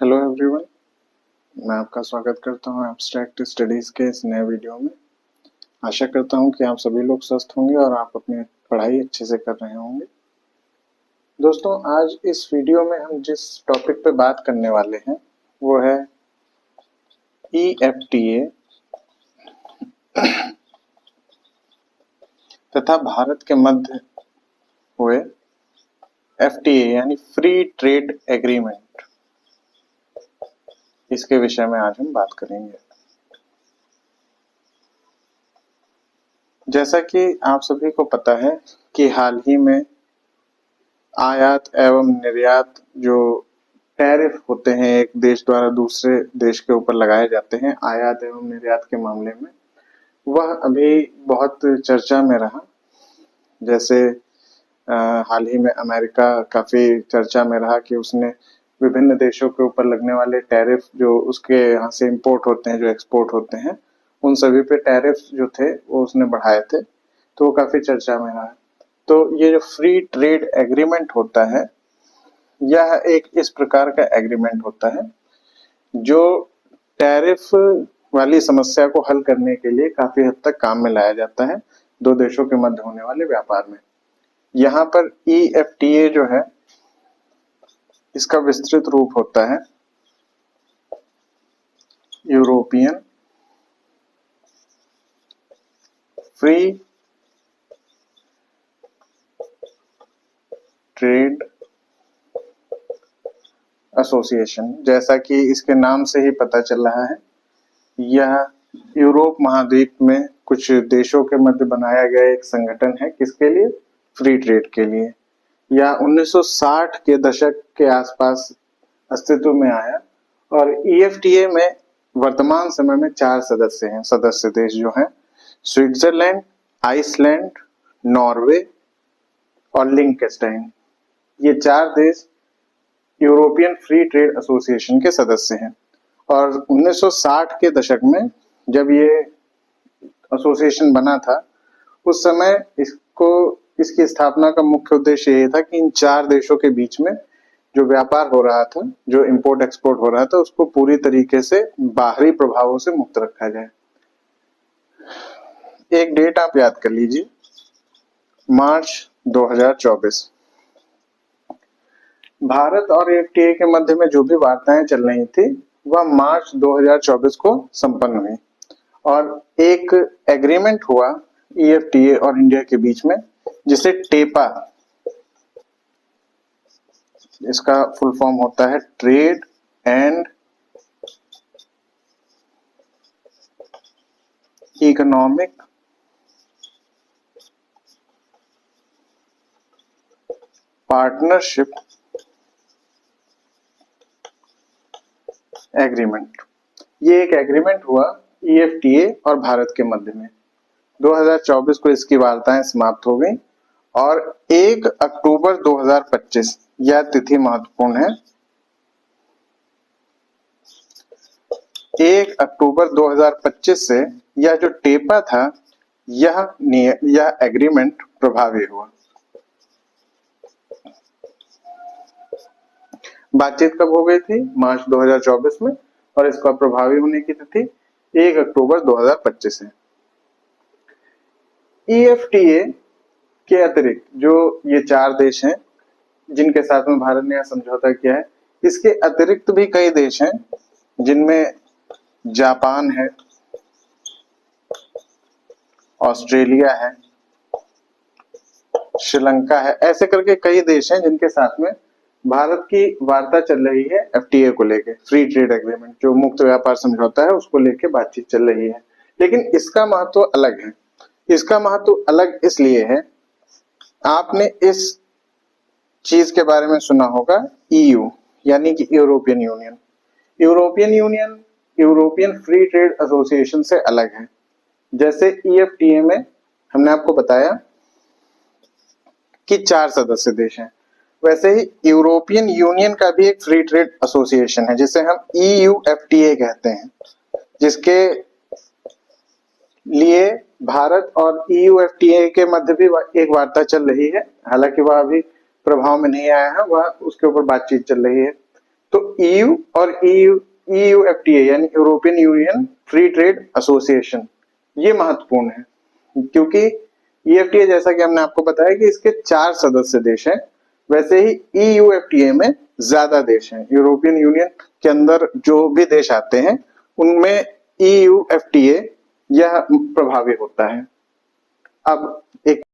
Hello everyone, मैं आपका स्वागत करता हूं एब्स्ट्रैक्ट स्टडीज़ के इस नए वीडियो में। आशा करता हूं कि आप सभी लोग स्वस्थ होंगे और आप अपनी पढ़ाई अच्छे से कर रहे होंगे। दोस्तों, आज इस वीडियो में हम जिस टॉपिक पे बात करने वाले हैं वो है EFTA तथा भारत के मध्य हुए FTA यानी फ्री ट्रेड एग्रीमेंट। इसके विषय में आज हम बात करेंगे। जैसा कि आप सभी को पता है कि हाल ही में आयात एवं निर्यात जो टैरिफ होते हैं एक देश द्वारा दूसरे देश के ऊपर लगाए जाते हैं आयात एवं निर्यात के मामले में, वह अभी बहुत चर्चा में रहा। जैसे हाल ही में अमेरिका काफी चर्चा में रहा कि उसने विभिन्न देशों के ऊपर लगने वाले टैरिफ जो उसके यहाँ से इंपोर्ट होते हैं, जो एक्सपोर्ट होते हैं, उन सभी पे टैरिफ जो थे वो उसने बढ़ाए थे, तो वो काफी चर्चा में रहा। तो ये जो फ्री ट्रेड एग्रीमेंट होता है, यह एक इस प्रकार का एग्रीमेंट होता है जो टैरिफ वाली समस्या को हल करने के लिए काफी हद तक काम में लाया जाता है दो देशों के मध्य होने वाले व्यापार में। यहाँ पर EFTA जो है, इसका विस्तृत रूप होता है यूरोपियन फ्री ट्रेड एसोसिएशन। जैसा कि इसके नाम से ही पता चल रहा है, यह यूरोप महाद्वीप में कुछ देशों के मध्य बनाया गया एक संगठन है। किसके लिए? फ्री ट्रेड के लिए। यह 1960 के दशक के आसपास अस्तित्व में आया और EFTA में वर्तमान समय में 4 सदस्य हैं। सदस्य देश जो हैं स्विट्जरलैंड, आइसलैंड, नॉर्वे और लिंकनस्टाइन। ये 4 देश यूरोपियन फ्री ट्रेड एसोसिएशन के सदस्य हैं। और 1960 के दशक में जब ये एसोसिएशन बना था, उस समय इसकी स्थापना का मुख्य उद्देश्य ये था कि इन 4 देशों के बीच में जो व्यापार हो रहा था, जो इंपोर्ट एक्सपोर्ट हो रहा था, उसको पूरी तरीके से बाहरी प्रभावों से मुक्त रखा जाए। एक डेट आप याद कर लीजिए, मार्च 2024। भारत और EFTA के मध्य में जो भी वार्ताएं चल रही थी वह मार्च 2024 को संपन्न हुई और एक एग्रीमेंट हुआ EFTA और इंडिया के बीच में, जिसे टेपा, इसका फुल फॉर्म होता है trade and economic partnership agreement. ये एक एग्रीमेंट हुआ EFTA और भारत के मध्य में। 2024 को इसकी वार्ताएं समाप्त हो गई और 1 अक्टूबर 2025, यह तिथि महत्वपूर्ण है, 1 अक्टूबर 2025 से यह जो टेपा था, यह एग्रीमेंट प्रभावी हुआ। बातचीत कब हो गई थी? मार्च 2024 में, और इसका प्रभावी होने की तिथि 1 अक्टूबर 2025 है। EFTA के अतिरिक्त जो ये 4 देश हैं जिनके साथ में भारत ने यह समझौता किया है, इसके अतिरिक्त भी कई देश हैं जिनमें जापान है, ऑस्ट्रेलिया है, श्रीलंका है। ऐसे करके कई देश हैं जिनके साथ में भारत की वार्ता चल रही है FTA को लेके, फ्री ट्रेड एग्रीमेंट, जो मुक्त व्यापार समझौता है, उसको लेके बातचीत चल रही है। लेकिन इसका महत्व अलग है। इसका महत्व अलग इसलिए है, आपने इस चीज के बारे में सुना होगा, EU यानी कि European union. European union European free trade association से अलग है। जैसे EFTA में हमने आपको बताया कि 4 सदस्य देश हैं, वैसे ही यूरोपियन यूनियन का भी एक फ्री ट्रेड एसोसिएशन है जिसे हम EUFTA कहते हैं, जिसके लिए भारत और EUFTA के मध्य भी एक वार्ता चल रही है। हालांकि वह अभी प्रभाव में नहीं आया है, वह उसके ऊपर बातचीत चल रही है। तो ईयू और ईयू एफटीए यानी European union free trade association, ये महत्वपूर्ण है क्योंकि ईएफटीए जैसा कि हमने आपको बताया कि इसके 4 सदस्य देश हैं, वैसे ही ईयूएफटीए में ज्यादा देश हैं। यूरोपियन यूनियन के अंदर जो भी देश आते हैं उनमें ईयूएफटीए यह प्रभावी होता है। अब एक